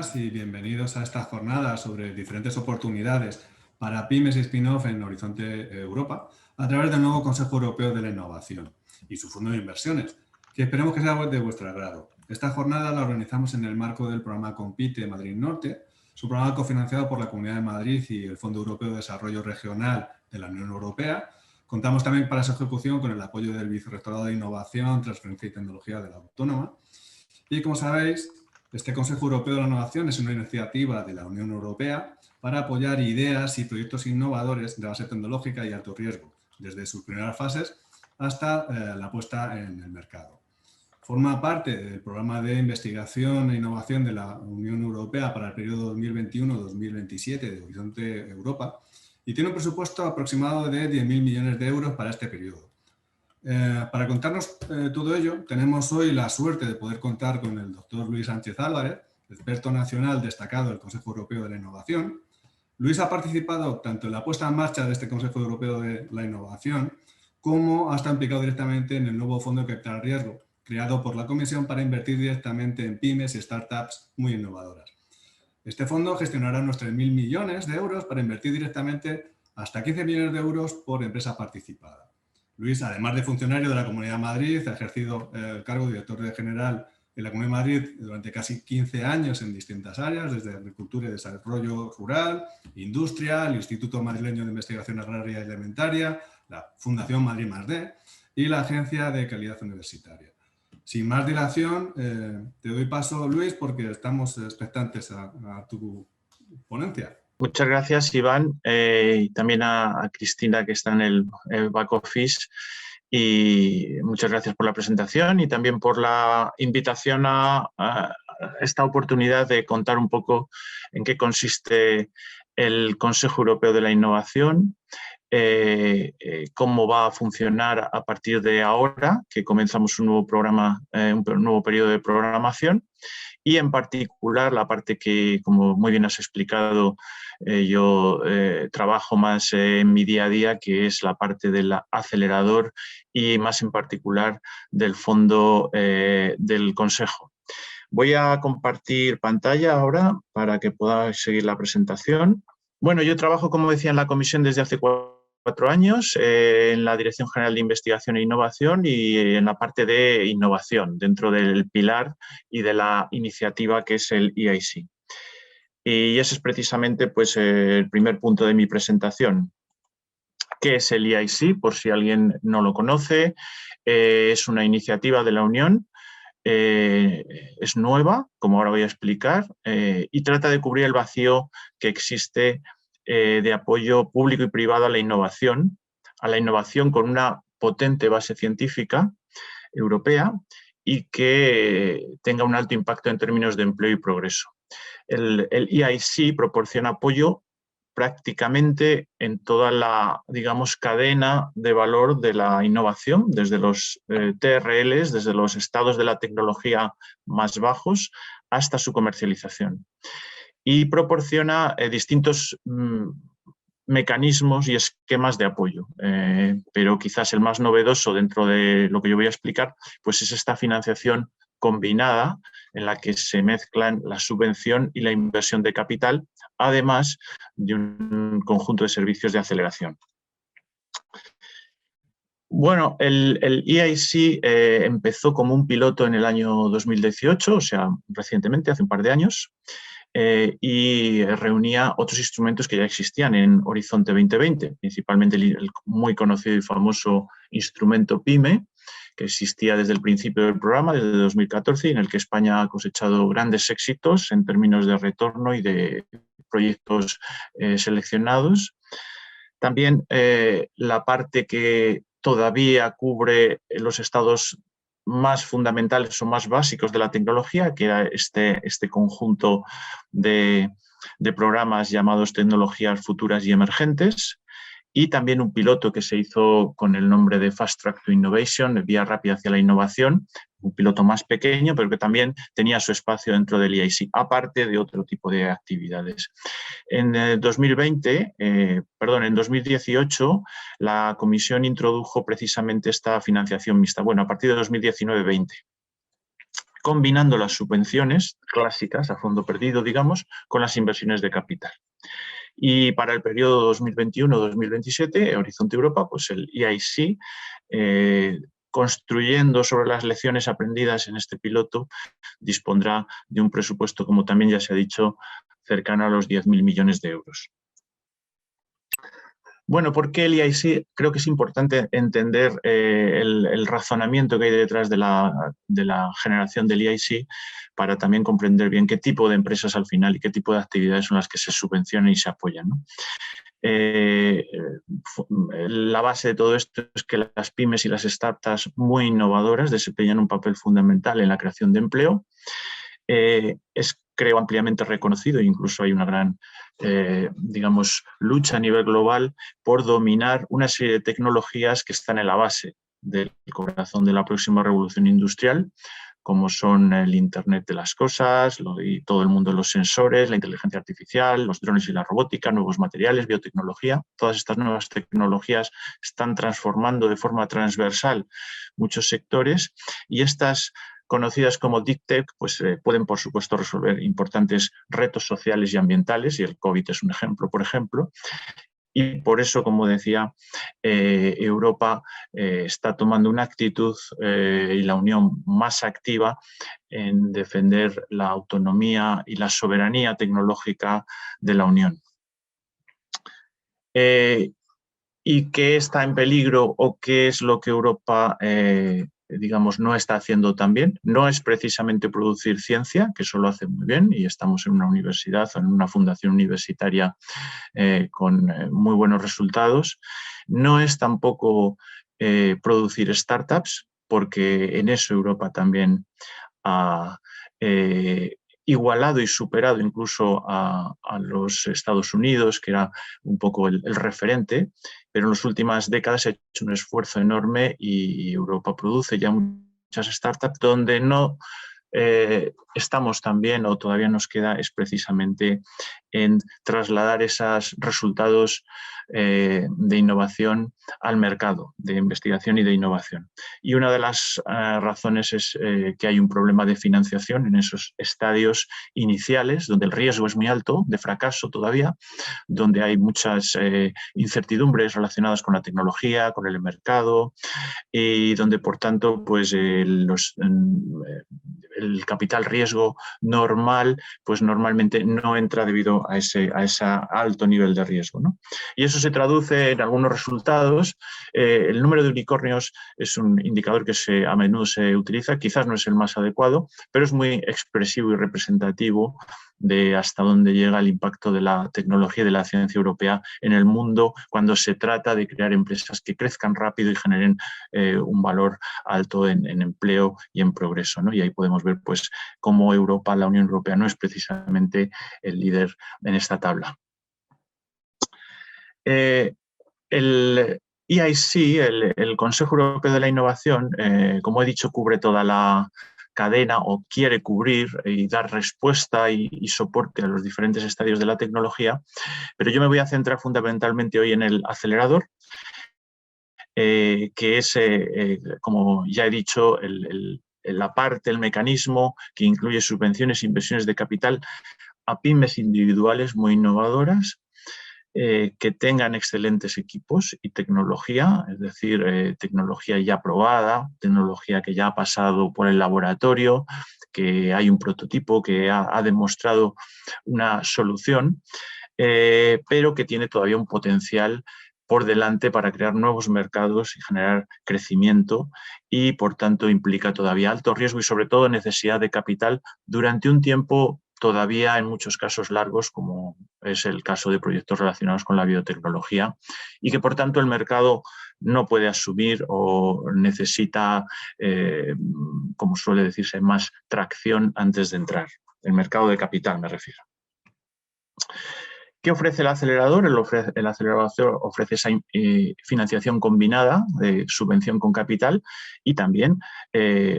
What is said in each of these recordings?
días y bienvenidos a esta jornada sobre diferentes oportunidades para pymes y spin-off en Horizonte Europa a través del nuevo Consejo Europeo de la Innovación y su fondo de inversiones, que esperemos que sea de vuestro agrado. Esta jornada la organizamos en el marco del programa Compite Madrid Norte, su programa cofinanciado por la Comunidad de Madrid y el Fondo Europeo de Desarrollo Regional de la Unión Europea. Contamos también para su ejecución con el apoyo del Vicerrectorado de Innovación, Transferencia y Tecnología de la Autónoma. Y como sabéis, este Consejo Europeo de la Innovación es una iniciativa de la Unión Europea para apoyar ideas y proyectos innovadores de base tecnológica y alto riesgo, desde sus primeras fases hasta la puesta en el mercado. Forma parte del programa de investigación e innovación de la Unión Europea para el periodo 2021-2027 de Horizonte Europa y tiene un presupuesto aproximado de 10.000 millones de euros para este periodo. Para contarnos todo ello, tenemos hoy la suerte de poder contar con el doctor Luis Sánchez Álvarez, experto nacional destacado del Consejo Europeo de la Innovación. Luis ha participado tanto en la puesta en marcha de este Consejo Europeo de la Innovación como ha estado implicado directamente en el nuevo Fondo de Capital Riesgo, creado por la Comisión para invertir directamente en pymes y startups muy innovadoras. Este fondo gestionará unos 3.000 millones de euros para invertir directamente hasta 15 millones de euros por empresa participada. Luis, además de funcionario de la Comunidad de Madrid, ha ejercido el cargo de director general en la Comunidad de Madrid durante casi 15 años en distintas áreas, desde Agricultura y Desarrollo Rural, Industria, el Instituto Madrileño de Investigación Agraria y Alimentaria, la Fundación Madrid +D y la Agencia de Calidad Universitaria. Sin más dilación, te doy paso, Luis, porque estamos expectantes a tu ponencia. Muchas gracias, Iván, y también a Cristina, que está en el back office. Y muchas gracias por la presentación y también por la invitación a esta oportunidad de contar un poco en qué consiste el Consejo Europeo de la Innovación, cómo va a funcionar a partir de ahora, que comenzamos un nuevo programa, un nuevo periodo de programación, y en particular la parte que, como muy bien has explicado, yo trabajo más en mi día a día, que es la parte del acelerador y más en particular del fondo del Consejo. Voy a compartir pantalla ahora para que podáis seguir la presentación. Bueno, yo trabajo, como decía, en la comisión desde hace 4 años en la Dirección General de Investigación e Innovación y en la parte de innovación dentro del pilar y de la iniciativa que es el EIC. Y ese es precisamente pues, el primer punto de mi presentación. ¿Qué es el EIC? Por si alguien no lo conoce, es una iniciativa de la Unión. Es nueva, como ahora voy a explicar, y trata de cubrir el vacío que existe de apoyo público y privado a la innovación con una potente base científica europea y que tenga un alto impacto en términos de empleo y progreso. El EIC proporciona apoyo prácticamente en toda la, digamos, cadena de valor de la innovación, desde los TRLs, desde los estados de la tecnología más bajos hasta su comercialización. Y proporciona distintos mecanismos y esquemas de apoyo, pero quizás el más novedoso dentro de lo que yo voy a explicar pues es esta financiación combinada en la que se mezclan la subvención y la inversión de capital, además de un conjunto de servicios de aceleración. Bueno, el EIC empezó como un piloto en el año 2018, o sea, recientemente, hace un par de años, y reunía otros instrumentos que ya existían en Horizonte 2020, principalmente el muy conocido y famoso instrumento PYME, que existía desde el principio del programa, desde 2014, y en el que España ha cosechado grandes éxitos en términos de retorno y de proyectos seleccionados. También la parte que todavía cubre los estados más fundamentales o más básicos de la tecnología, que era este conjunto de programas llamados Tecnologías Futuras y Emergentes, y también un piloto que se hizo con el nombre de Fast Track to Innovation, Vía Rápida hacia la Innovación, un piloto más pequeño, pero que también tenía su espacio dentro del EIC, aparte de otro tipo de actividades. En 2018, la Comisión introdujo precisamente esta financiación mixta, bueno, a partir de 2019-20. combinando las subvenciones clásicas a fondo perdido, digamos, con las inversiones de capital. Y para el periodo 2021-2027, Horizonte Europa, pues el EIC, construyendo sobre las lecciones aprendidas en este piloto, dispondrá de un presupuesto, como también ya se ha dicho, cercano a los 10.000 millones de euros. Bueno, ¿por qué el EIC? Creo que es importante entender el razonamiento que hay detrás de la generación del EIC para también comprender bien qué tipo de empresas al final y qué tipo de actividades son las que se subvencionan y se apoyan, ¿no? La base de todo esto es que las pymes y las startups muy innovadoras desempeñan un papel fundamental en la creación de empleo. Es, creo, ampliamente reconocido, incluso hay una gran, digamos, lucha a nivel global por dominar una serie de tecnologías que están en la base del corazón de la próxima revolución industrial, como son el Internet de las cosas y todo el mundo de los sensores, la inteligencia artificial, los drones y la robótica, nuevos materiales, biotecnología. Todas estas nuevas tecnologías están transformando de forma transversal muchos sectores y estas conocidas como Deep Tech, pues pueden, por supuesto, resolver importantes retos sociales y ambientales, y el COVID es un ejemplo, por ejemplo. Y por eso, como decía, Europa está tomando una actitud y la Unión más activa en defender la autonomía y la soberanía tecnológica de la Unión. ¿Y qué está en peligro o qué es lo que Europa digamos, no está haciendo tan bien? No es precisamente producir ciencia, que eso lo hace muy bien, y estamos en una universidad o en una fundación universitaria con muy buenos resultados. No es tampoco producir startups, porque en eso Europa también ha igualado y superado incluso a los Estados Unidos, que era un poco el referente, pero en las últimas décadas se ha hecho un esfuerzo enorme y Europa produce ya muchas startups donde no estamos también, o todavía nos queda, es precisamente en trasladar esos resultados de innovación al mercado, de investigación y de innovación. Y una de las razones es que hay un problema de financiación en esos estadios iniciales, donde el riesgo es muy alto, de fracaso todavía, donde hay muchas incertidumbres relacionadas con la tecnología, con el mercado, y donde, por tanto, pues el capital riesgo normal, pues normalmente no entra debido a ese alto nivel de riesgo, ¿no? Y eso se traduce en algunos resultados. El número de unicornios es un indicador que a menudo se utiliza, quizás no es el más adecuado, pero es muy expresivo y representativo de hasta dónde llega el impacto de la tecnología y de la ciencia europea en el mundo cuando se trata de crear empresas que crezcan rápido y generen un valor alto en empleo y en progreso, ¿no? Y ahí podemos ver pues cómo Europa, la Unión Europea, no es precisamente el líder en esta tabla. El EIC, el Consejo Europeo de la Innovación, como he dicho, cubre toda la cadena o quiere cubrir y dar respuesta y soporte a los diferentes estadios de la tecnología, pero yo me voy a centrar fundamentalmente hoy en el acelerador, que es, como ya he dicho, la parte, el mecanismo que incluye subvenciones e inversiones de capital a pymes individuales muy innovadoras, que tengan excelentes equipos y tecnología, es decir, tecnología ya probada, tecnología que ya ha pasado por el laboratorio, que hay un prototipo que ha demostrado una solución, pero que tiene todavía un potencial por delante para crear nuevos mercados y generar crecimiento y, por tanto, implica todavía alto riesgo y, sobre todo, necesidad de capital durante un tiempo todavía en muchos casos largos, como es el caso de proyectos relacionados con la biotecnología, y que por tanto el mercado no puede asumir o necesita, como suele decirse, más tracción antes de entrar. El mercado de capital me refiero. ¿Qué ofrece el acelerador? El acelerador ofrece esa financiación combinada de subvención con capital y también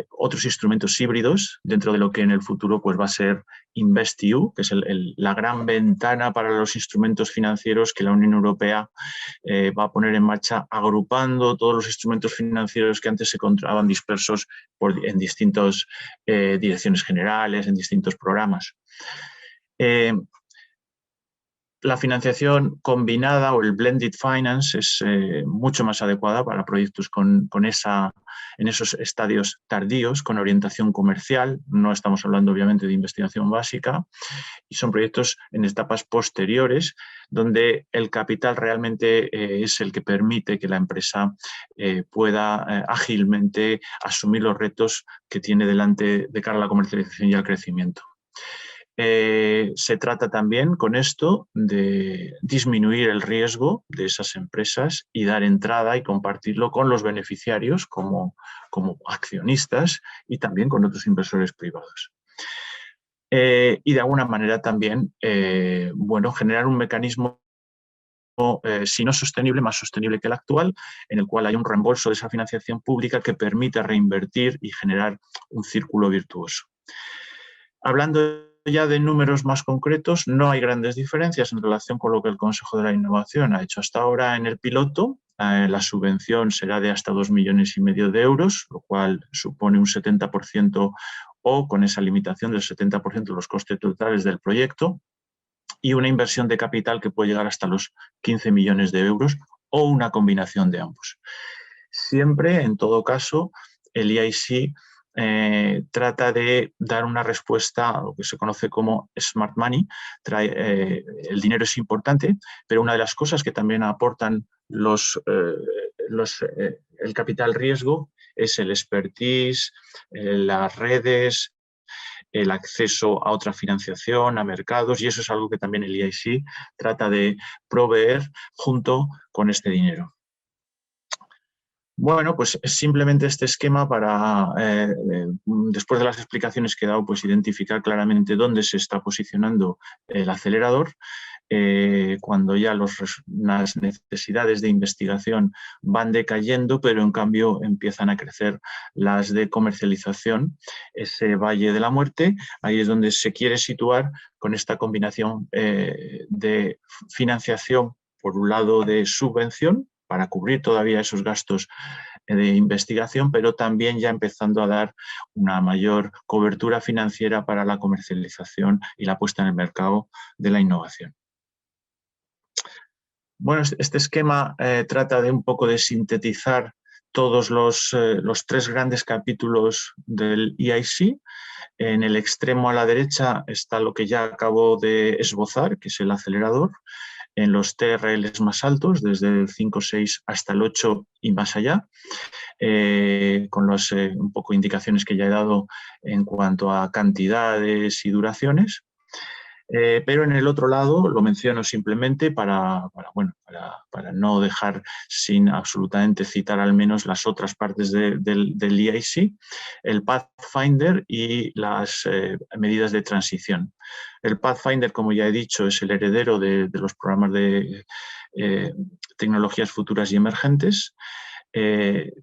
otros instrumentos híbridos dentro de lo que en el futuro pues, va a ser InvestEU, que es la gran ventana para los instrumentos financieros que la Unión Europea va a poner en marcha, agrupando todos los instrumentos financieros que antes se encontraban dispersos en distintas direcciones generales, en distintos programas. La financiación combinada o el blended finance es mucho más adecuada para proyectos en esos estadios tardíos, con orientación comercial. No estamos hablando obviamente de investigación básica, y son proyectos en etapas posteriores donde el capital realmente es el que permite que la empresa pueda ágilmente asumir los retos que tiene delante de cara a la comercialización y al crecimiento. Se trata también con esto de disminuir el riesgo de esas empresas y dar entrada y compartirlo con los beneficiarios como accionistas y también con otros inversores privados. Y de alguna manera también generar un mecanismo si no sostenible, más sostenible que el actual, en el cual hay un reembolso de esa financiación pública que permite reinvertir y generar un círculo virtuoso. Hablando ya de números más concretos, no hay grandes diferencias en relación con lo que el Consejo de la Innovación ha hecho hasta ahora en el piloto. La subvención será de hasta 2,5 millones de euros, lo cual supone un 70% o con esa limitación del 70% de los costes totales del proyecto, y una inversión de capital que puede llegar hasta los 15 millones de euros o una combinación de ambos. Siempre, en todo caso, el EIC trata de dar una respuesta a lo que se conoce como smart money. El dinero es importante, pero una de las cosas que también aportan el capital riesgo es el expertise, las redes, el acceso a otra financiación, a mercados, y eso es algo que también el EIC trata de proveer junto con este dinero. Bueno, pues es simplemente este esquema para, después de las explicaciones que he dado, pues identificar claramente dónde se está posicionando el acelerador, cuando ya las necesidades de investigación van decayendo, pero en cambio empiezan a crecer las de comercialización, ese valle de la muerte, ahí es donde se quiere situar con esta combinación de financiación, por un lado de subvención, para cubrir todavía esos gastos de investigación, pero también ya empezando a dar una mayor cobertura financiera para la comercialización y la puesta en el mercado de la innovación. Bueno, este esquema trata de un poco de sintetizar todos los 3 grandes capítulos del EIC. En el extremo a la derecha está lo que ya acabo de esbozar, que es el acelerador, en los TRLs más altos, desde el 5, 6 hasta el 8 y más allá, con las un poco indicaciones que ya he dado en cuanto a cantidades y duraciones. Pero en el otro lado lo menciono simplemente para no dejar sin absolutamente citar al menos las otras partes del EIC, el Pathfinder y las medidas de transición. El Pathfinder, como ya he dicho, es el heredero de los programas de tecnologías futuras y emergentes.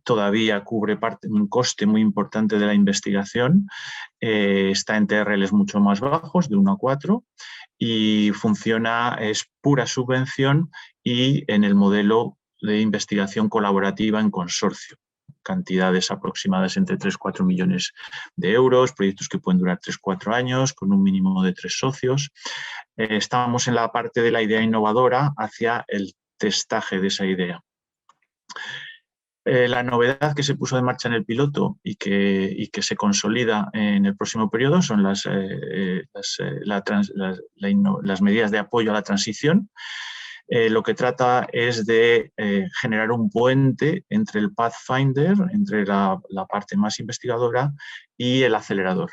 Todavía cubre un coste muy importante de la investigación, está en TRLs mucho más bajos, de 1 a 4, y es pura subvención y en el modelo de investigación colaborativa en consorcio. Cantidades aproximadas entre 3-4 millones de euros, proyectos que pueden durar 3-4 años, con un mínimo de 3 socios. Estamos en la parte de la idea innovadora hacia el testaje de esa idea. La novedad que se puso en marcha en el piloto y que se consolida en el próximo periodo son las medidas de apoyo a la transición. Lo que trata es de generar un puente entre el Pathfinder, entre la parte más investigadora, y el acelerador,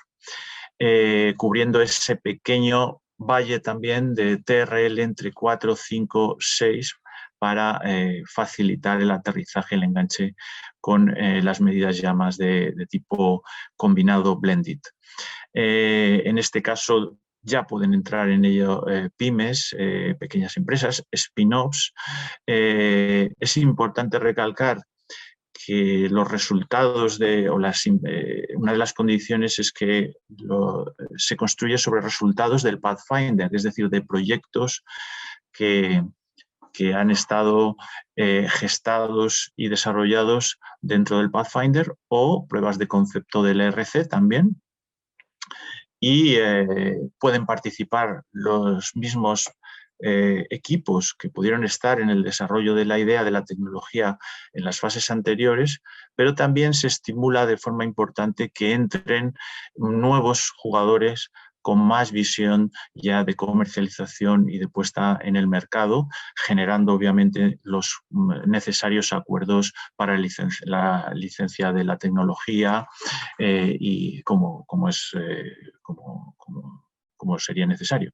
cubriendo ese pequeño valle también de TRL entre 4, 5, 6, para facilitar el aterrizaje, el enganche con las medidas ya más de tipo combinado blended. En este caso, ya pueden entrar en ello pymes, pequeñas empresas, spin-offs. Es importante recalcar que los resultados una de las condiciones es que se construye sobre resultados del Pathfinder, es decir, de proyectos que han estado gestados y desarrollados dentro del Pathfinder, o pruebas de concepto del ERC también. Y pueden participar los mismos equipos que pudieron estar en el desarrollo de la idea de la tecnología en las fases anteriores, pero también se estimula de forma importante que entren nuevos jugadores con más visión ya de comercialización y de puesta en el mercado, generando obviamente los necesarios acuerdos para la licencia de la tecnología y como sería necesario.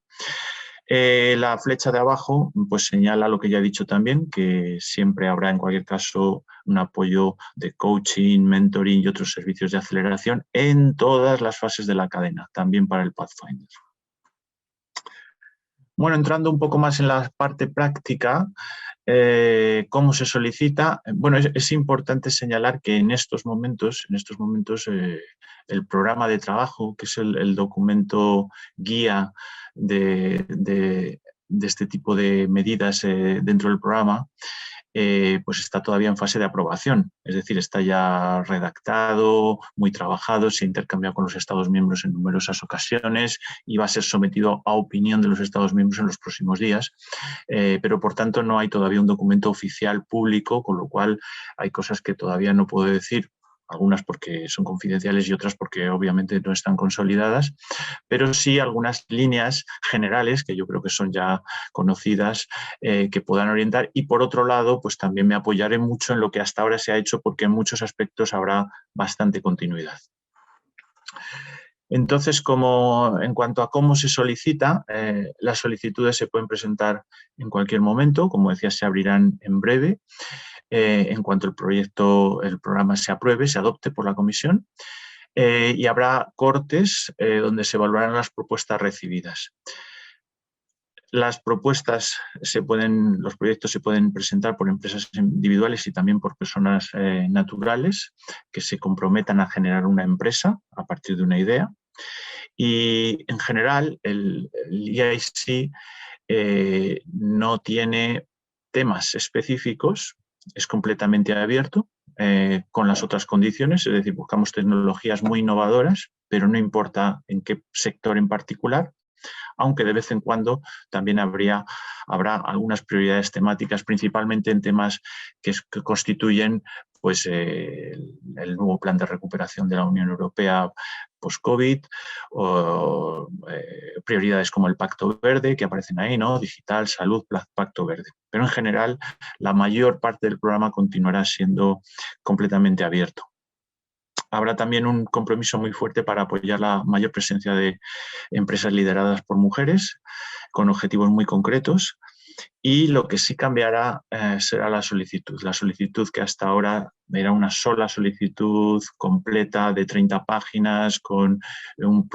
La flecha de abajo pues señala lo que ya he dicho también, que siempre habrá en cualquier caso un apoyo de coaching, mentoring y otros servicios de aceleración en todas las fases de la cadena, también para el Pathfinder. Bueno, entrando un poco más en la parte práctica, ¿cómo se solicita? Bueno, es importante señalar que en estos momentos el programa de trabajo, que es el documento guía de este tipo de medidas dentro del programa, pues está todavía en fase de aprobación, es decir, está ya redactado, muy trabajado, se intercambia con los Estados miembros en numerosas ocasiones y va a ser sometido a opinión de los Estados miembros en los próximos días, pero por tanto no hay todavía un documento oficial público, con lo cual hay cosas que todavía no puedo decir, algunas porque son confidenciales y otras porque obviamente no están consolidadas, pero sí algunas líneas generales que yo creo que son ya conocidas, que puedan orientar. Y por otro lado, pues también me apoyaré mucho en lo que hasta ahora se ha hecho, porque en muchos aspectos habrá bastante continuidad. Entonces, en cuanto a cómo se solicita, las solicitudes se pueden presentar en cualquier momento, como decía, se abrirán en breve. En cuanto el programa se apruebe, se adopte por la comisión, y habrá cortes donde se evaluarán las propuestas recibidas. Los proyectos se pueden presentar por empresas individuales y también por personas naturales que se comprometan a generar una empresa a partir de una idea. Y en general el EIC no tiene temas específicos, es completamente abierto con las otras condiciones, es decir, buscamos tecnologías muy innovadoras, pero no importa en qué sector en particular, aunque de vez en cuando también habrá algunas prioridades temáticas, principalmente en temas que constituyen pues, el nuevo plan de recuperación de la Unión Europea post-COVID, o prioridades como el Pacto Verde, que aparecen ahí, ¿no? Digital, salud, Pacto Verde. Pero en general, la mayor parte del programa continuará siendo completamente abierto. Habrá también un compromiso muy fuerte para apoyar la mayor presencia de empresas lideradas por mujeres, con objetivos muy concretos. Y lo que sí cambiará será la solicitud. La solicitud, que hasta ahora era una sola solicitud completa de 30 páginas con un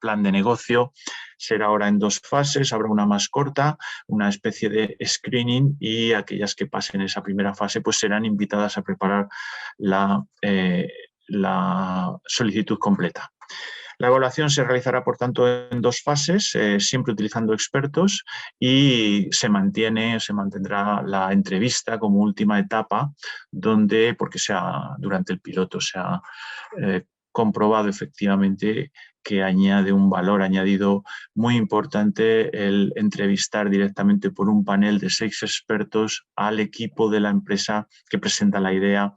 plan de negocio, será ahora en 2 fases. Habrá una más corta, una especie de screening, y aquellas que pasen esa primera fase pues serán invitadas a preparar la solicitud completa. La evaluación se realizará, por tanto, en 2 fases, siempre utilizando expertos, y se mantendrá la entrevista como última etapa, porque durante el piloto se ha comprobado efectivamente que añade un valor añadido muy importante el entrevistar directamente por un panel de 6 expertos al equipo de la empresa que presenta la idea,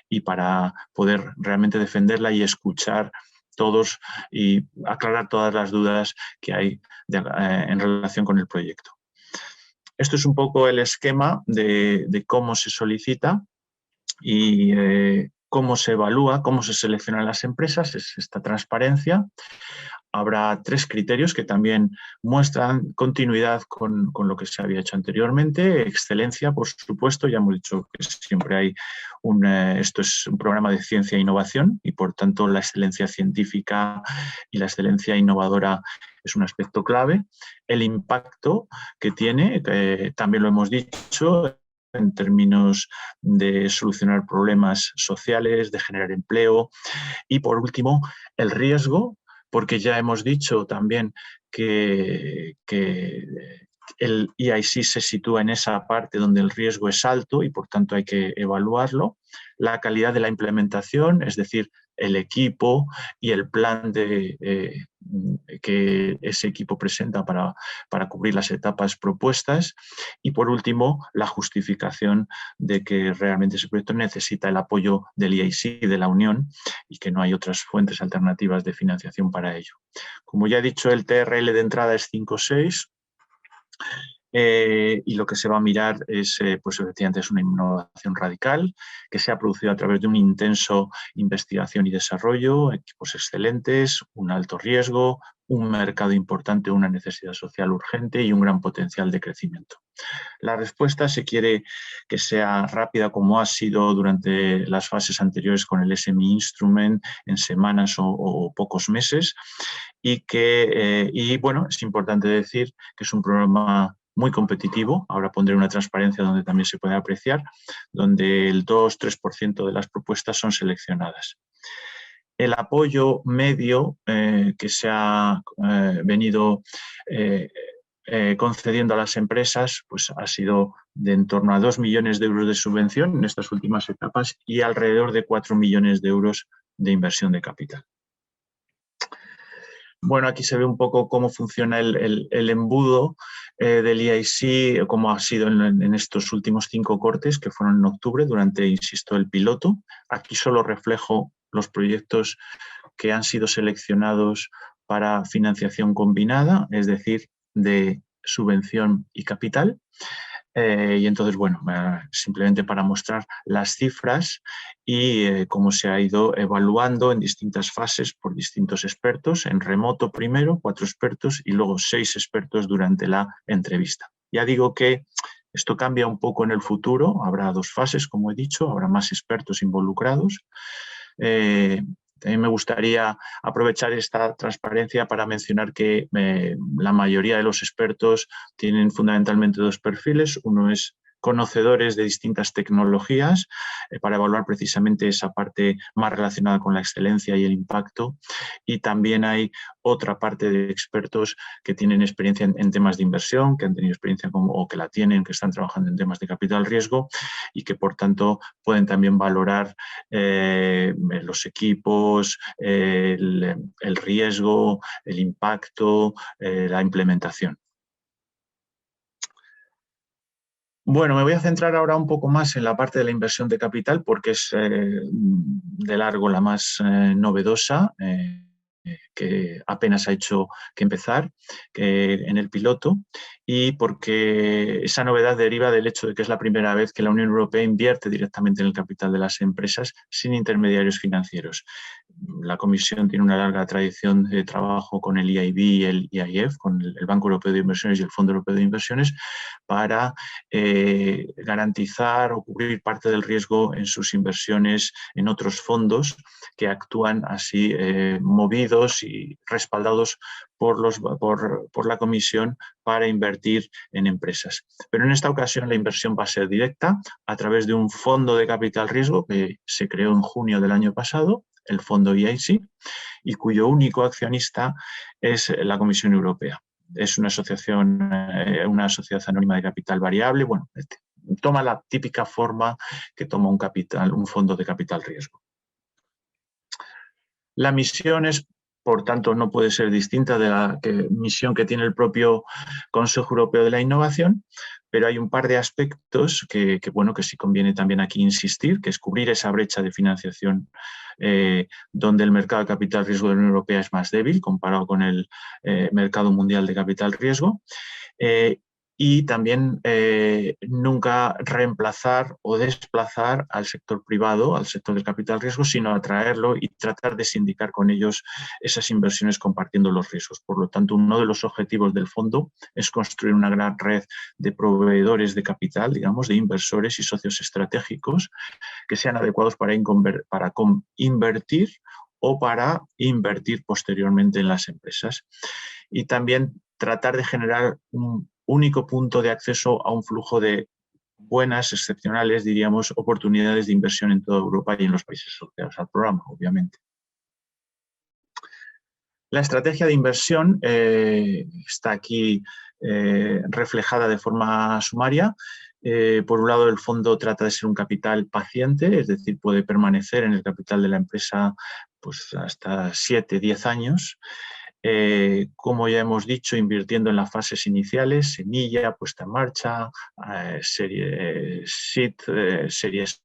y para poder realmente defenderla y escuchar todos y aclarar todas las dudas que hay en relación con el proyecto. Esto es un poco el esquema de cómo se solicita y cómo se evalúa, cómo se seleccionan las empresas, es esta transparencia. habrá 3 criterios que también muestran continuidad con lo que se había hecho anteriormente. Excelencia, por supuesto, ya hemos dicho que siempre hay esto es un programa de ciencia e innovación y por tanto la excelencia científica y la excelencia innovadora es un aspecto clave. El impacto que tiene, también lo hemos dicho, en términos de solucionar problemas sociales, de generar empleo. Y por último, el riesgo, porque ya hemos dicho también que el EIC se sitúa en esa parte donde el riesgo es alto y por tanto hay que evaluarlo. La calidad de la implementación, es decir, el equipo y el plan que ese equipo presenta para cubrir las etapas propuestas. Y por último, la justificación de que realmente ese proyecto necesita el apoyo del EIC, de la Unión, y que no hay otras fuentes alternativas de financiación para ello. Como ya he dicho, el TRL de entrada es 5,6. Y lo que se va a mirar es, pues efectivamente, es una innovación radical que se ha producido a través de un intenso investigación y desarrollo, equipos excelentes, un alto riesgo, un mercado importante, una necesidad social urgente y un gran potencial de crecimiento. La respuesta se quiere que sea rápida como ha sido durante las fases anteriores con el SME Instrument en semanas o pocos meses y bueno, es importante decir que es un programa muy competitivo. Ahora pondré una transparencia donde también se puede apreciar, donde el 2-3% de las propuestas son seleccionadas. El apoyo medio que se ha venido concediendo a las empresas pues ha sido de en torno a 2 millones de euros de subvención en estas últimas etapas y alrededor de 4 millones de euros de inversión de capital. Bueno, aquí se ve un poco cómo funciona el embudo del EIC, cómo ha sido en estos últimos 5 cortes que fueron en octubre durante, insisto, el piloto. Aquí solo reflejo los proyectos que han sido seleccionados para financiación combinada, es decir, de subvención y capital. Y entonces, bueno, simplemente para mostrar las cifras y cómo se ha ido evaluando en distintas fases por distintos expertos, en remoto primero, 4 expertos y luego 6 expertos durante la entrevista. Ya digo que esto cambia un poco en el futuro, habrá 2 fases, como he dicho, habrá más expertos involucrados. También me gustaría aprovechar esta transparencia para mencionar que la mayoría de los expertos tienen fundamentalmente 2 perfiles. Uno es conocedores de distintas tecnologías para evaluar precisamente esa parte más relacionada con la excelencia y el impacto. Y también hay otra parte de expertos que tienen experiencia en temas de inversión, que han tenido experiencia o que la tienen, que están trabajando en temas de capital riesgo y que por tanto pueden también valorar los equipos, el riesgo, el impacto, la implementación. Bueno, me voy a centrar ahora un poco más en la parte de la inversión de capital porque es de largo la más novedosa, que apenas ha hecho que empezar en el piloto y porque esa novedad deriva del hecho de que es la primera vez que la Unión Europea invierte directamente en el capital de las empresas sin intermediarios financieros. La Comisión tiene una larga tradición de trabajo con el EIB y el EIF, con el Banco Europeo de Inversiones y el Fondo Europeo de Inversiones, para garantizar o cubrir parte del riesgo en sus inversiones en otros fondos que actúan así movidos y respaldados por la Comisión para invertir en empresas. Pero en esta ocasión la inversión va a ser directa a través de un fondo de capital riesgo que se creó en junio del año pasado, el fondo EIC, y cuyo único accionista es la Comisión Europea. Es una asociación, una sociedad anónima de capital variable, bueno, toma la típica forma que toma un fondo de capital riesgo. La misión es, por tanto, no puede ser distinta de la misión que tiene el propio Consejo Europeo de la Innovación, pero hay un par de aspectos que sí conviene también aquí insistir, que es cubrir esa brecha de financiación donde el mercado de capital riesgo de la Unión Europea es más débil comparado con el mercado mundial de capital riesgo. y también nunca reemplazar o desplazar al sector privado, al sector del capital riesgo, sino atraerlo y tratar de sindicar con ellos esas inversiones compartiendo los riesgos. Por lo tanto, uno de los objetivos del fondo es construir una gran red de proveedores de capital, digamos, de inversores y socios estratégicos que sean adecuados para invertir o para invertir posteriormente en las empresas. Y también tratar de generar un único punto de acceso a un flujo de buenas, excepcionales, diríamos, oportunidades de inversión en toda Europa y en los países asociados al programa, obviamente. La estrategia de inversión está aquí reflejada de forma sumaria. Por un lado, el fondo trata de ser un capital paciente, es decir, puede permanecer en el capital de la empresa pues, hasta 7-10 años. Como ya hemos dicho, invirtiendo en las fases iniciales, semilla, puesta en marcha, series SEED, series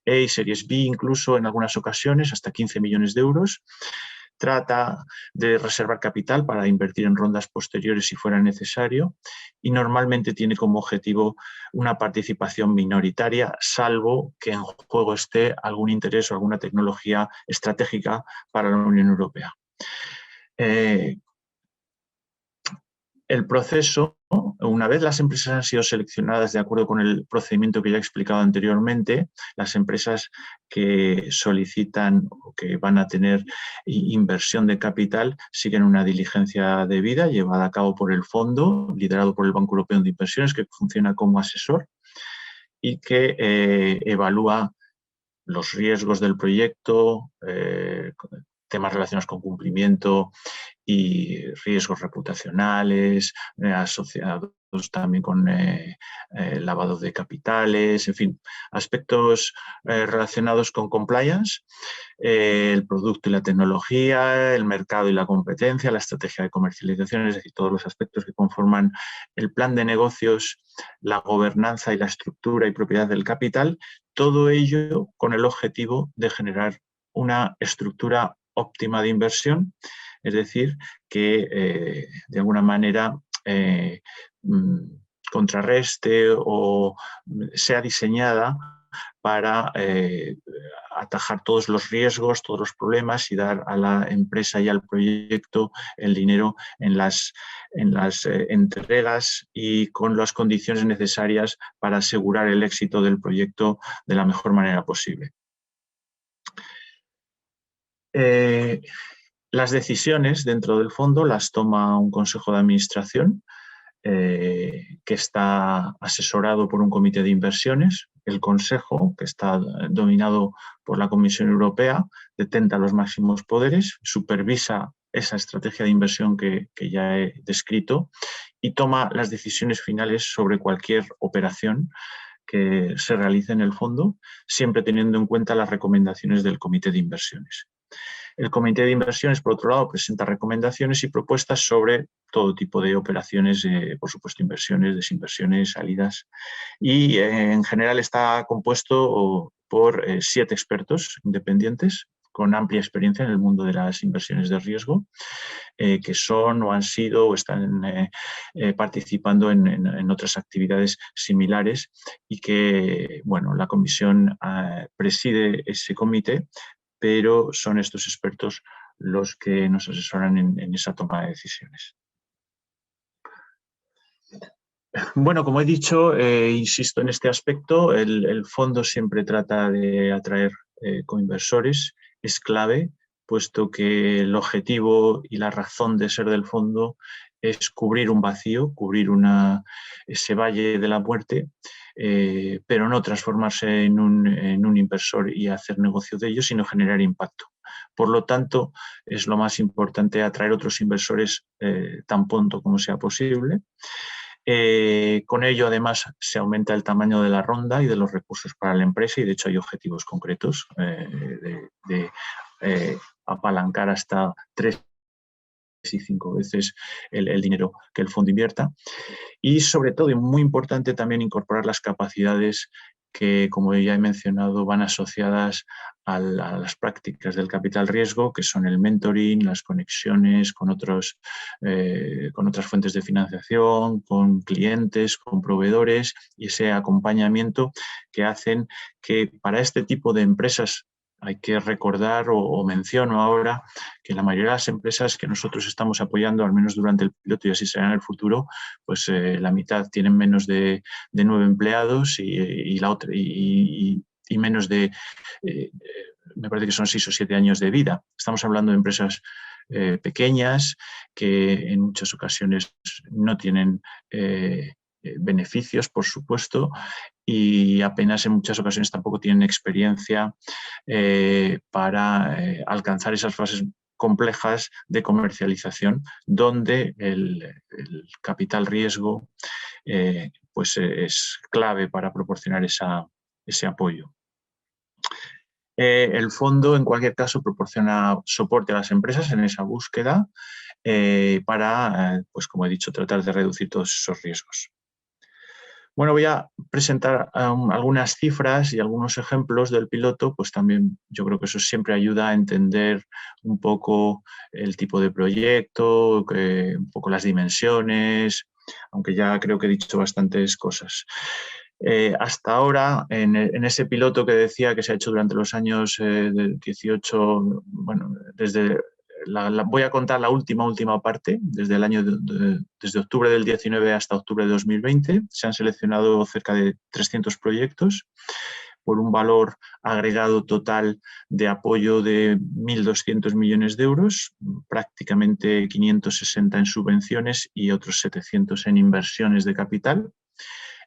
A y series B, incluso en algunas ocasiones, hasta 15 millones de euros. Trata de reservar capital para invertir en rondas posteriores si fuera necesario y normalmente tiene como objetivo una participación minoritaria, salvo que en juego esté algún interés o alguna tecnología estratégica para la Unión Europea. El proceso, una vez las empresas han sido seleccionadas de acuerdo con el procedimiento que ya he explicado anteriormente, las empresas que solicitan o que van a tener inversión de capital siguen una diligencia debida llevada a cabo por el fondo, liderado por el Banco Europeo de Inversiones, que funciona como asesor y que evalúa los riesgos del proyecto, temas relacionados con cumplimiento y riesgos reputacionales, asociados también con lavado de capitales, en fin, aspectos relacionados con compliance, el producto y la tecnología, el mercado y la competencia, la estrategia de comercialización, es decir, todos los aspectos que conforman el plan de negocios, la gobernanza y la estructura y propiedad del capital, todo ello con el objetivo de generar una estructura óptima de inversión, es decir, que de alguna manera contrarreste o sea diseñada para atajar todos los riesgos, todos los problemas y dar a la empresa y al proyecto el dinero en las entregas y con las condiciones necesarias para asegurar el éxito del proyecto de la mejor manera posible. Las decisiones dentro del fondo las toma un consejo de administración que está asesorado por un comité de inversiones. El consejo, que está dominado por la Comisión Europea, detenta los máximos poderes, supervisa esa estrategia de inversión que ya he descrito y toma las decisiones finales sobre cualquier operación que se realice en el fondo, siempre teniendo en cuenta las recomendaciones del comité de inversiones. El comité de inversiones, por otro lado, presenta recomendaciones y propuestas sobre todo tipo de operaciones, por supuesto, inversiones, desinversiones, salidas. Y en general está compuesto por 7 expertos independientes con amplia experiencia en el mundo de las inversiones de riesgo, que son o han sido o están participando en otras actividades similares y que, bueno, la comisión preside ese comité, pero son estos expertos los que nos asesoran en esa toma de decisiones. Bueno, como he dicho, insisto en este aspecto, el fondo siempre trata de atraer coinversores, es clave, puesto que el objetivo y la razón de ser del fondo es cubrir un vacío, cubrir ese valle de la muerte, pero no transformarse en un inversor y hacer negocio de ello, sino generar impacto. Por lo tanto, es lo más importante atraer otros inversores tan pronto como sea posible. Con ello, además, se aumenta el tamaño de la ronda y de los recursos para la empresa y, de hecho, hay objetivos concretos de apalancar hasta 3 y 5 veces el dinero que el fondo invierta. Y, sobre todo, y muy importante también, incorporar las capacidades que, como ya he mencionado, van asociadas a las prácticas del capital riesgo, que son el mentoring, las conexiones con otras fuentes de financiación, con clientes, con proveedores, y ese acompañamiento que hacen que para este tipo de empresas, hay que recordar o menciono ahora que la mayoría de las empresas que nosotros estamos apoyando, al menos durante el piloto y así será en el futuro, pues la mitad tienen menos de 9 empleados y la otra y menos de, me parece que son 6 o 7 años de vida. Estamos hablando de empresas pequeñas que en muchas ocasiones no tienen beneficios, por supuesto, y apenas en muchas ocasiones tampoco tienen experiencia para alcanzar esas fases complejas de comercialización, donde el capital riesgo pues es clave para proporcionar ese apoyo. El fondo, en cualquier caso, proporciona soporte a las empresas en esa búsqueda para, pues como he dicho, tratar de reducir todos esos riesgos. Bueno, voy a presentar algunas cifras y algunos ejemplos del piloto, pues también yo creo que eso siempre ayuda a entender un poco el tipo de proyecto, un poco las dimensiones, aunque ya creo que he dicho bastantes cosas. Hasta ahora, en ese piloto que decía que se ha hecho durante los años del 18, bueno, desde voy a contar la última parte, desde el año desde octubre del 19 hasta octubre de 2020. Se han seleccionado cerca de 300 proyectos por un valor agregado total de apoyo de 1.200 millones de euros, prácticamente 560 en subvenciones y otros 700 en inversiones de capital.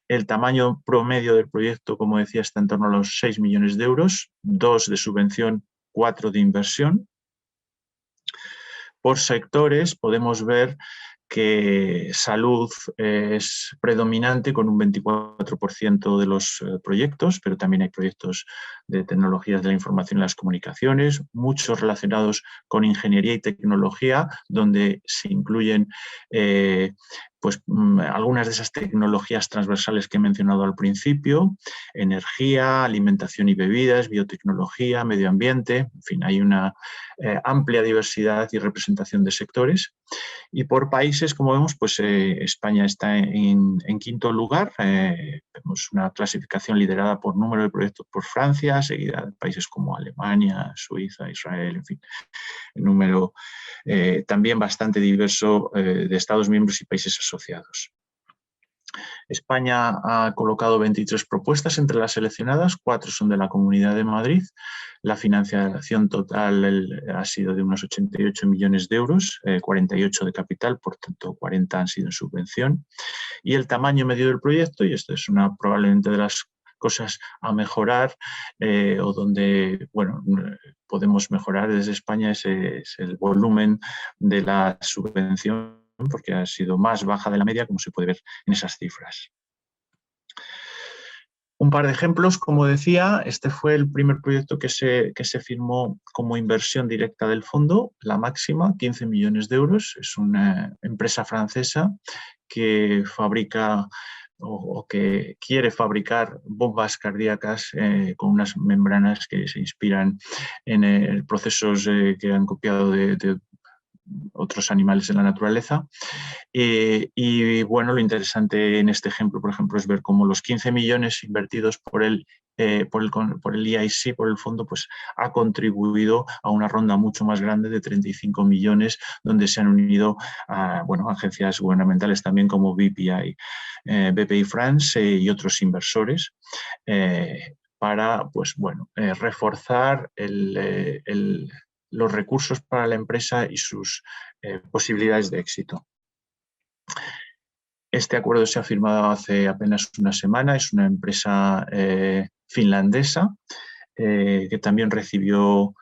El tamaño promedio del proyecto, como decía, está en torno a los 6 millones de euros, 2 de subvención, 4 de inversión. Por sectores podemos ver que salud es predominante con un 24% de los proyectos, pero también hay proyectos de tecnologías de la información y las comunicaciones, muchos relacionados con ingeniería y tecnología, donde se incluyen pues algunas de esas tecnologías transversales que he mencionado al principio, energía, alimentación y bebidas, biotecnología, medio ambiente, en fin, hay una amplia diversidad y representación de sectores. Y por países, como vemos, pues España está en quinto lugar. Vemos una clasificación liderada por número de proyectos por Francia, seguida de países como Alemania, Suiza, Israel, en fin, el número también bastante diverso de Estados miembros y países asociados. España ha colocado 23 propuestas entre las seleccionadas, 4 son de la Comunidad de Madrid. La financiación total ha sido de unos 88 millones de euros, 48 de capital, por tanto 40 han sido en subvención. Y el tamaño medio del proyecto, y esto es probablemente de las cosas a mejorar o donde bueno, podemos mejorar desde España, es el volumen de la subvención, porque ha sido más baja de la media, como se puede ver en esas cifras. Un par de ejemplos, como decía, este fue el primer proyecto que se firmó como inversión directa del fondo, la máxima, 15 millones de euros. Es una empresa francesa que fabrica o que quiere fabricar bombas cardíacas con unas membranas que se inspiran en procesos que han copiado de otros animales en la naturaleza. Y bueno, lo interesante en este ejemplo, por ejemplo, es ver cómo los 15 millones invertidos por el EIC, por el fondo, pues ha contribuido a una ronda mucho más grande de 35 millones, donde se han unido a agencias gubernamentales también como BPI France y otros inversores para pues, reforzar los recursos para la empresa y sus posibilidades de éxito. Este acuerdo se ha firmado hace apenas una semana, es una empresa finlandesa que también recibió,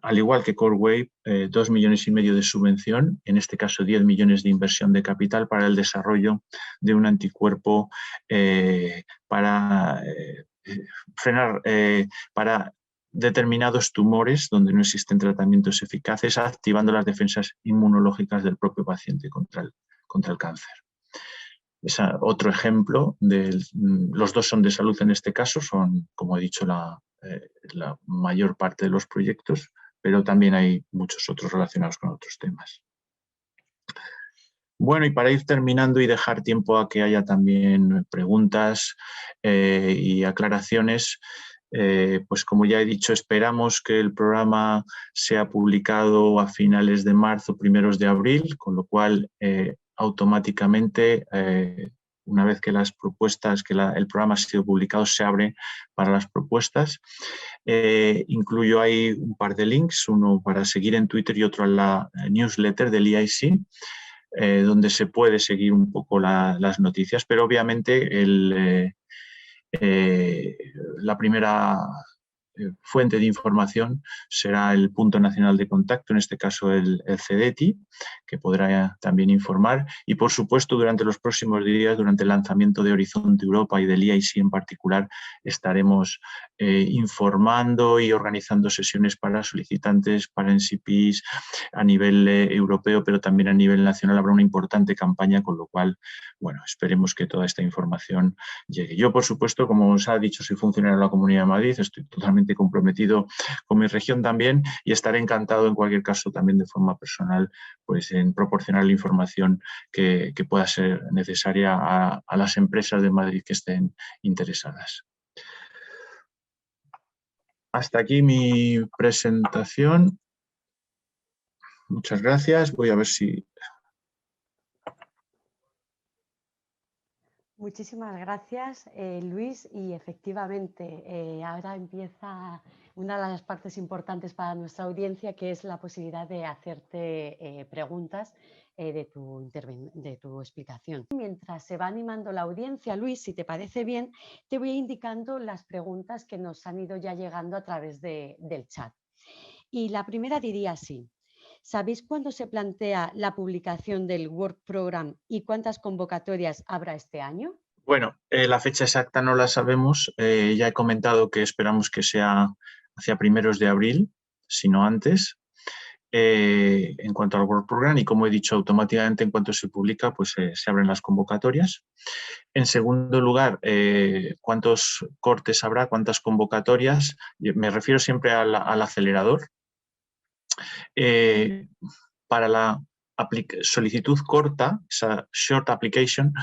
al igual que Corewave, 2,5 millones de subvención, en este caso 10 millones de inversión de capital para el desarrollo de un anticuerpo para frenar, para determinados tumores donde no existen tratamientos eficaces, activando las defensas inmunológicas del propio paciente contra el cáncer. otro ejemplo. Los dos son de salud en este caso, son, como he dicho, la mayor parte de los proyectos, pero también hay muchos otros relacionados con otros temas. Bueno, y para ir terminando y dejar tiempo a que haya también preguntas y aclaraciones, pues como ya he dicho, esperamos que el programa sea publicado a finales de marzo, primeros de abril, con lo cual automáticamente, una vez que las propuestas, el programa ha sido publicado, se abre para las propuestas. Incluyo ahí un par de links, uno para seguir en Twitter y otro en la newsletter del EIC, donde se puede seguir un poco las noticias, pero obviamente la primera fuente de información será el punto nacional de contacto, en este caso el CDETI, que podrá también informar. Y, por supuesto, durante los próximos días, durante el lanzamiento de Horizonte Europa y del EIC en particular, estaremos informando y organizando sesiones para solicitantes, para NCPs a nivel europeo, pero también a nivel nacional habrá una importante campaña, con lo cual, bueno, esperemos que toda esta información llegue. Yo, por supuesto, como os ha dicho, soy funcionario de la Comunidad de Madrid, estoy totalmente comprometido con mi región también y estaré encantado en cualquier caso también de forma personal pues en proporcionar la información que pueda ser necesaria a las empresas de Madrid que estén interesadas. Hasta aquí mi presentación. Muchas gracias. Voy a ver si... Muchísimas gracias, Luis, y efectivamente ahora empieza una de las partes importantes para nuestra audiencia, que es la posibilidad de hacerte preguntas de tu explicación. Mientras se va animando la audiencia, Luis, si te parece bien, te voy indicando las preguntas que nos han ido ya llegando a través del chat. Y la primera diría así: ¿sabéis cuándo se plantea la publicación del Work Program y cuántas convocatorias habrá este año? Bueno, la fecha exacta no la sabemos. Ya he comentado que esperamos que sea hacia primeros de abril, si no antes. En cuanto al Work Program, y como he dicho, automáticamente en cuanto se publica, pues se abren las convocatorias. En segundo lugar, ¿cuántos cortes habrá? ¿Cuántas convocatorias? Me refiero siempre al acelerador. Para la solicitud corta, esa short application,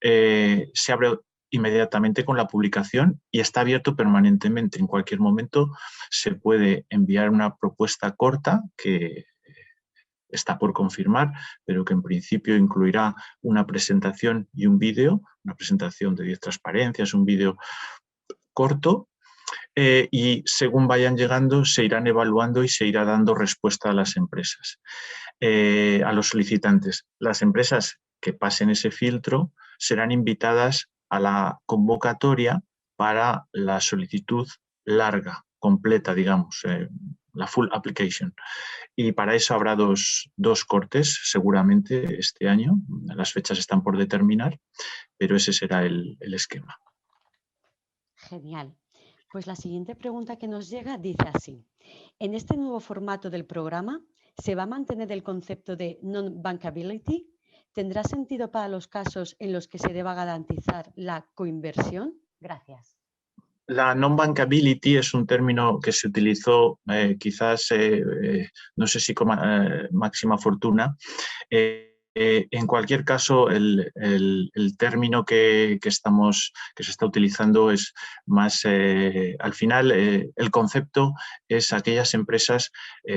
se abre inmediatamente con la publicación y está abierto permanentemente. En cualquier momento se puede enviar una propuesta corta que está por confirmar, pero que en principio incluirá una presentación y un vídeo, una presentación de 10 transparencias, un vídeo corto, y según vayan llegando se irán evaluando y se irá dando respuesta a las empresas, a los solicitantes. Las empresas que pasen ese filtro serán invitadas a la convocatoria para la solicitud larga, completa, digamos, la full application. Y para eso habrá dos cortes seguramente este año. Las fechas están por determinar, pero ese será el esquema. Genial. Pues la siguiente pregunta que nos llega dice así: ¿en este nuevo formato del programa se va a mantener el concepto de non-bankability? ¿Tendrá sentido para los casos en los que se deba garantizar la coinversión? Gracias. La non-bankability es un término que se utilizó quizás, no sé si con máxima fortuna. En cualquier caso, el término que se está utilizando es más, al final, el concepto es aquellas empresas,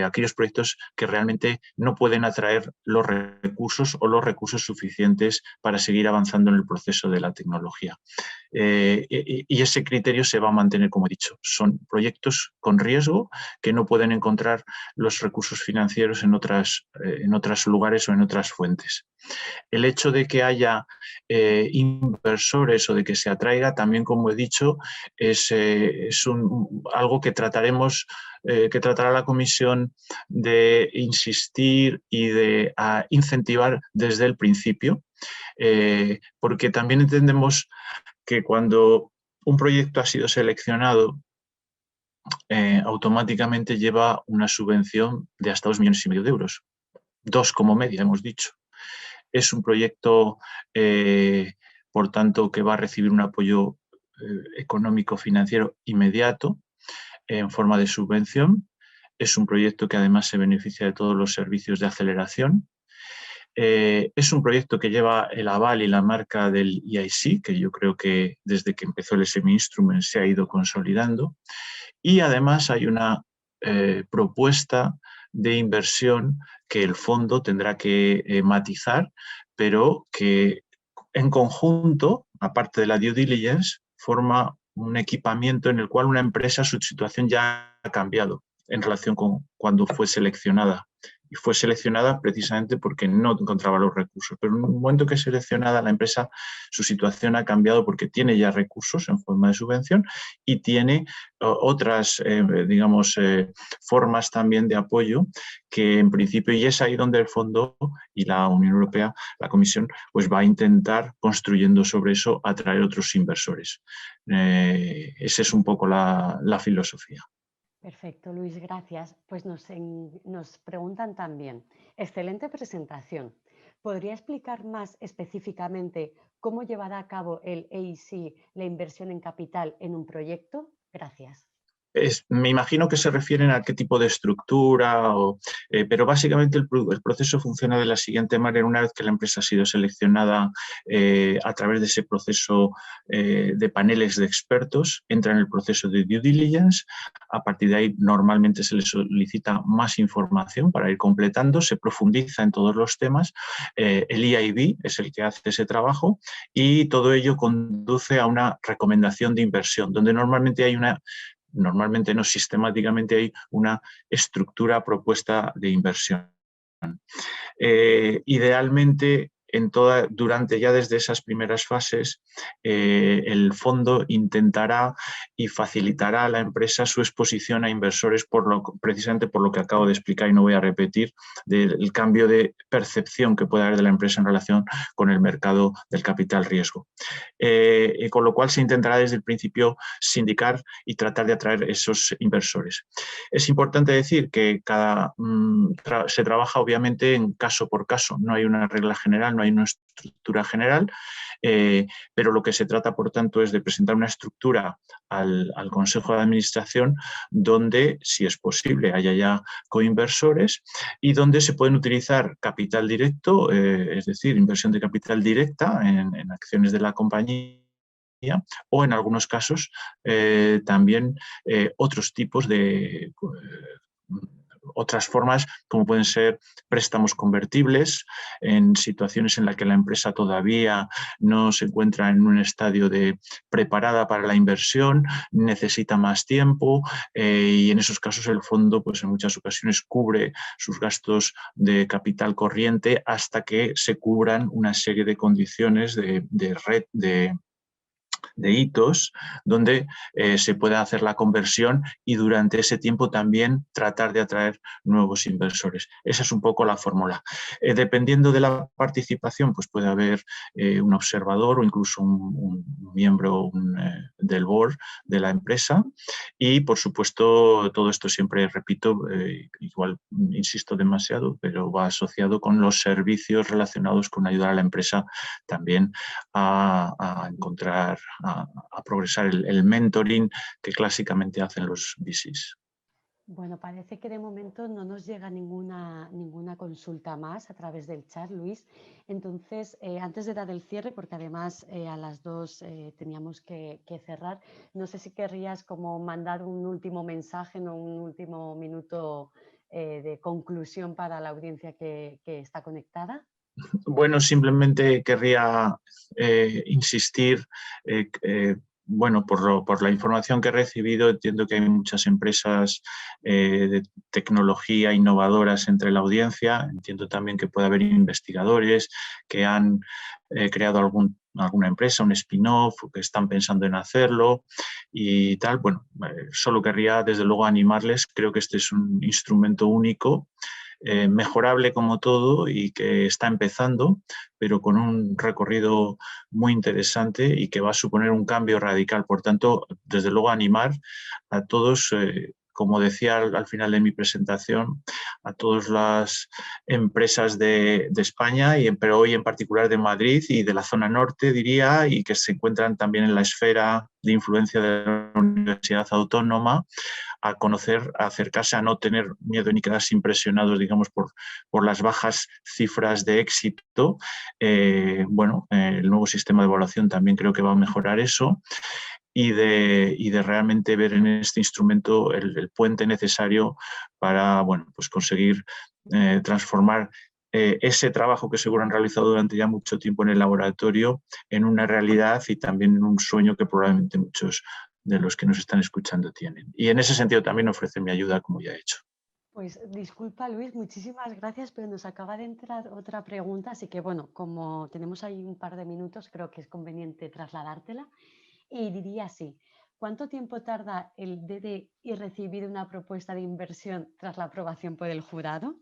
aquellos proyectos que realmente no pueden atraer los recursos o los recursos suficientes para seguir avanzando en el proceso de la tecnología. Y ese criterio se va a mantener, como he dicho. Son proyectos con riesgo que no pueden encontrar los recursos financieros en otros lugares o en otras fuentes. El hecho de que haya inversores o de que se atraiga, también, como he dicho, es algo que trataremos, que tratará la Comisión de insistir y de incentivar desde el principio, porque también entendemos que cuando un proyecto ha sido seleccionado, automáticamente lleva una subvención de hasta 2,5 millones de euros. 2 como media, hemos dicho. Es un proyecto por tanto que va a recibir un apoyo económico financiero inmediato en forma de subvención. Es un proyecto que además se beneficia de todos los servicios de aceleración. Es un proyecto que lleva el aval y la marca del EIC, que yo creo que desde que empezó el SME Instrument se ha ido consolidando. Y además hay una propuesta de inversión que el fondo tendrá que matizar, pero que en conjunto, aparte de la due diligence, forma un equipamiento en el cual una empresa, su situación ya ha cambiado en relación con cuando fue seleccionada. Y fue seleccionada precisamente porque no encontraba los recursos. Pero en un momento que es seleccionada la empresa, su situación ha cambiado porque tiene ya recursos en forma de subvención y tiene otras, formas también de apoyo que en principio, y es ahí donde el fondo y la Unión Europea, la Comisión, pues va a intentar, construyendo sobre eso, atraer otros inversores. Esa es un poco la filosofía. Perfecto, Luis, gracias. Pues nos preguntan también, excelente presentación. ¿Podría explicar más específicamente cómo llevará a cabo el EIC la inversión en capital en un proyecto? Gracias. Me imagino que se refieren a qué tipo de estructura, pero básicamente el proceso funciona de la siguiente manera. Una vez que la empresa ha sido seleccionada a través de ese proceso de paneles de expertos, entra en el proceso de due diligence. A partir de ahí normalmente se le solicita más información para ir completando, se profundiza en todos los temas. El EIB es el que hace ese trabajo y todo ello conduce a una recomendación de inversión, donde normalmente no, sistemáticamente hay una estructura propuesta de inversión. Idealmente, durante ya desde esas primeras fases, el fondo intentará y facilitará a la empresa su exposición a inversores precisamente por lo que acabo de explicar y no voy a repetir, del cambio de percepción que puede haber de la empresa en relación con el mercado del capital riesgo. Con lo cual se intentará desde el principio sindicar y tratar de atraer esos inversores. Es importante decir que se trabaja obviamente en caso por caso, no hay una regla general, no hay una estructura general, pero lo que se trata, por tanto, es de presentar una estructura al Consejo de Administración donde, si es posible, haya ya coinversores y donde se pueden utilizar capital directo, es decir, inversión de capital directa en acciones de la compañía, o en algunos casos también otros tipos de otras formas, como pueden ser préstamos convertibles en situaciones en las que la empresa todavía no se encuentra en un estadio preparada para la inversión, necesita más tiempo y en esos casos el fondo pues en muchas ocasiones cubre sus gastos de capital corriente hasta que se cubran una serie de condiciones de hitos donde se pueda hacer la conversión y durante ese tiempo también tratar de atraer nuevos inversores. Esa es un poco la fórmula. Dependiendo de la participación, pues puede haber un observador o incluso un miembro del board de la empresa y, por supuesto, todo esto siempre, repito, igual insisto demasiado, pero va asociado con los servicios relacionados con ayudar a la empresa también a encontrar, a progresar el mentoring que clásicamente hacen los VCs. Bueno, parece que de momento no nos llega ninguna consulta más a través del chat, Luis. Entonces, antes de dar el cierre, porque además a las 2 teníamos que cerrar, no sé si querrías como mandar un último mensaje, ¿no? Un último minuto de conclusión para la audiencia que está conectada. Bueno, simplemente querría insistir, por la información que he recibido, entiendo que hay muchas empresas de tecnología innovadoras entre la audiencia. Entiendo también que puede haber investigadores que han creado alguna empresa, un spin-off, o que están pensando en hacerlo y tal. Bueno, solo querría desde luego animarles. Creo que este es un instrumento único, mejorable como todo y que está empezando, pero con un recorrido muy interesante y que va a suponer un cambio radical. Por tanto, desde luego animar a todos como decía al final de mi presentación, a todas las empresas de España, pero hoy en particular de Madrid y de la zona norte, diría, y que se encuentran también en la esfera de influencia de la Universidad Autónoma, a conocer, a acercarse, a no tener miedo ni quedarse impresionados, digamos, por las bajas cifras de éxito. El nuevo sistema de evaluación también creo que va a mejorar eso. Y de realmente ver en este instrumento el puente necesario para pues conseguir transformar ese trabajo que seguro han realizado durante ya mucho tiempo en el laboratorio en una realidad y también en un sueño que probablemente muchos de los que nos están escuchando tienen. Y en ese sentido también ofrece mi ayuda, como ya he hecho. Pues disculpa, Luis, muchísimas gracias, pero nos acaba de entrar otra pregunta, así que bueno, como tenemos ahí un par de minutos, creo que es conveniente trasladártela. Y diría así, ¿cuánto tiempo tarda el DDI recibir una propuesta de inversión tras la aprobación por el jurado?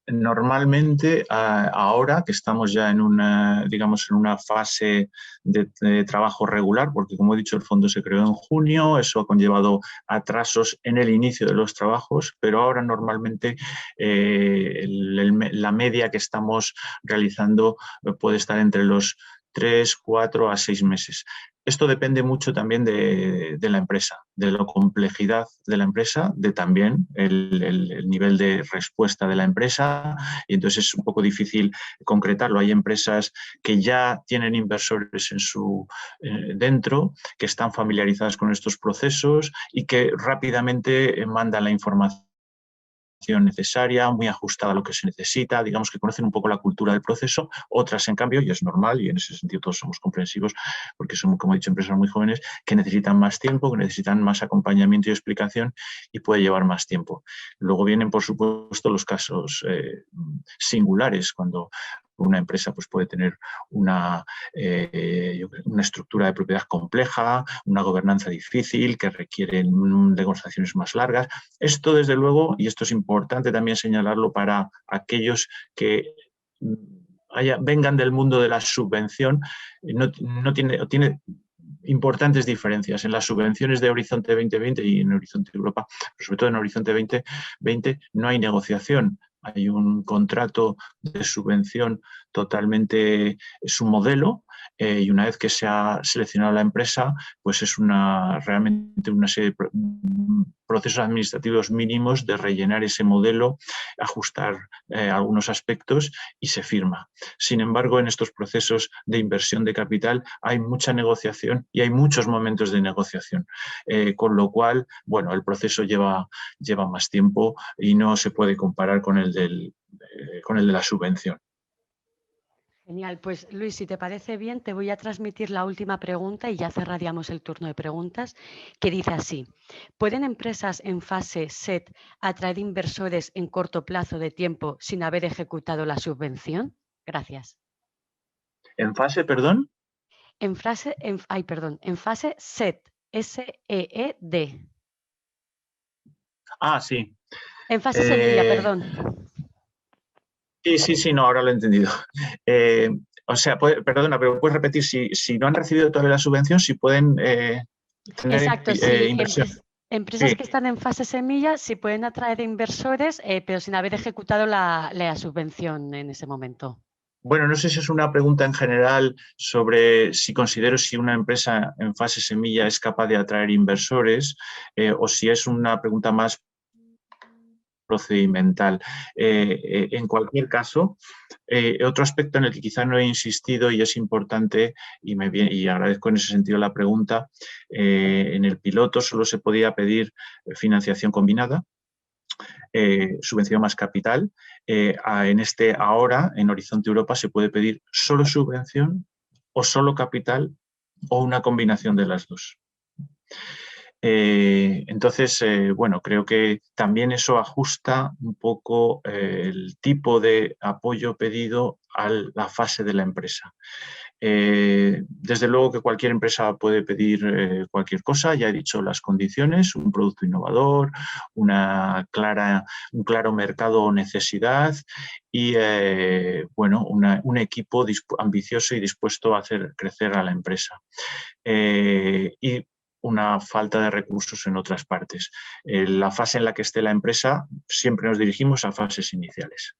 Normalmente, ahora que estamos ya en una, digamos, en una fase de trabajo regular, porque como he dicho, el fondo se creó en junio, eso ha conllevado atrasos en el inicio de los trabajos, pero ahora normalmente la media que estamos realizando puede estar entre los 3, 4 a 6 meses. Esto depende mucho también de la empresa, de la complejidad de la empresa, de también el nivel de respuesta de la empresa, y entonces es un poco difícil concretarlo. Hay empresas que ya tienen inversores dentro, que están familiarizadas con estos procesos y que rápidamente mandan la información necesaria, muy ajustada a lo que se necesita, digamos que conocen un poco la cultura del proceso. Otras, en cambio, y es normal, y en ese sentido todos somos comprensivos, porque son, como he dicho, empresas muy jóvenes, que necesitan más tiempo, que necesitan más acompañamiento y explicación, y puede llevar más tiempo. Luego vienen, por supuesto, los casos singulares, cuando una empresa pues, puede tener una estructura de propiedad compleja, una gobernanza difícil, que requieren negociaciones más largas. Esto, desde luego, y esto es importante también señalarlo para aquellos que vengan del mundo de la subvención, tiene importantes diferencias. En las subvenciones de Horizonte 2020 y en Horizonte Europa, pero sobre todo en Horizonte 2020, no hay negociación. Hay un contrato de subvención totalmente, es un modelo, y una vez que se ha seleccionado la empresa, pues es realmente una serie de procesos administrativos mínimos de rellenar ese modelo, ajustar algunos aspectos y se firma. Sin embargo, en estos procesos de inversión de capital hay mucha negociación y hay muchos momentos de negociación, con lo cual, el proceso lleva más tiempo y no se puede comparar con el de la subvención. Genial, pues Luis, si te parece bien, te voy a transmitir la última pregunta y ya cerraríamos el turno de preguntas, que dice así: ¿pueden empresas en fase SET atraer inversores en corto plazo de tiempo sin haber ejecutado la subvención? Gracias. ¿En fase, perdón? En fase SET, S-E-E-D. Ah, sí. En fase semilla, perdón. Sí, no, ahora lo he entendido. Perdona, pero puedes repetir, si no han recibido todavía la subvención, si pueden tener Exacto, sí. inversión. Empresas que están en fase semilla sí pueden atraer inversores, pero sin haber ejecutado la subvención en ese momento. Bueno, no sé si es una pregunta en general sobre si considero si una empresa en fase semilla es capaz de atraer inversores, o si es una pregunta más procedimental. En cualquier caso, otro aspecto en el que quizá no he insistido y es importante, y agradezco en ese sentido la pregunta, en el piloto solo se podía pedir financiación combinada, subvención más capital. Ahora, en Horizonte Europa, se puede pedir solo subvención o solo capital o una combinación de las dos. Entonces, creo que también eso ajusta un poco el tipo de apoyo pedido a la fase de la empresa. Desde luego que cualquier empresa puede pedir cualquier cosa, ya he dicho las condiciones: un producto innovador, un claro mercado o necesidad y un equipo ambicioso y dispuesto a hacer crecer a la empresa. Y una falta de recursos en otras partes. La fase en la que esté la empresa, siempre nos dirigimos a fases iniciales.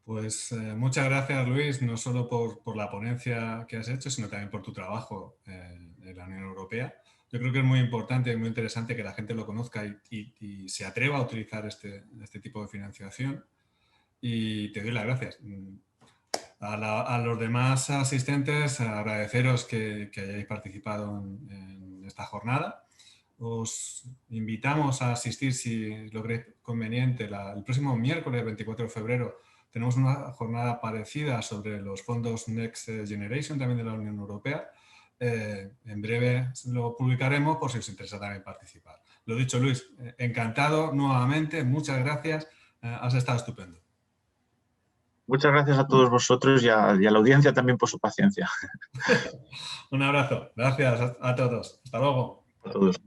Pues muchas gracias, Luis, no solo por la ponencia que has hecho, sino también por tu trabajo en la Unión Europea. Yo creo que es muy importante y muy interesante que la gente lo conozca y se atreva a utilizar este tipo de financiación. Y te doy las gracias. A los demás asistentes, agradeceros que hayáis participado en esta jornada. Os invitamos a asistir, si lo creéis conveniente, el próximo miércoles 24 de febrero. Tenemos una jornada parecida sobre los fondos Next Generation, también de la Unión Europea. En breve lo publicaremos por si os interesa también participar. Lo dicho, Luis, encantado nuevamente, muchas gracias, has estado estupendo. Muchas gracias a todos vosotros y a la audiencia también por su paciencia. Un abrazo, gracias a todos, hasta luego. A todos.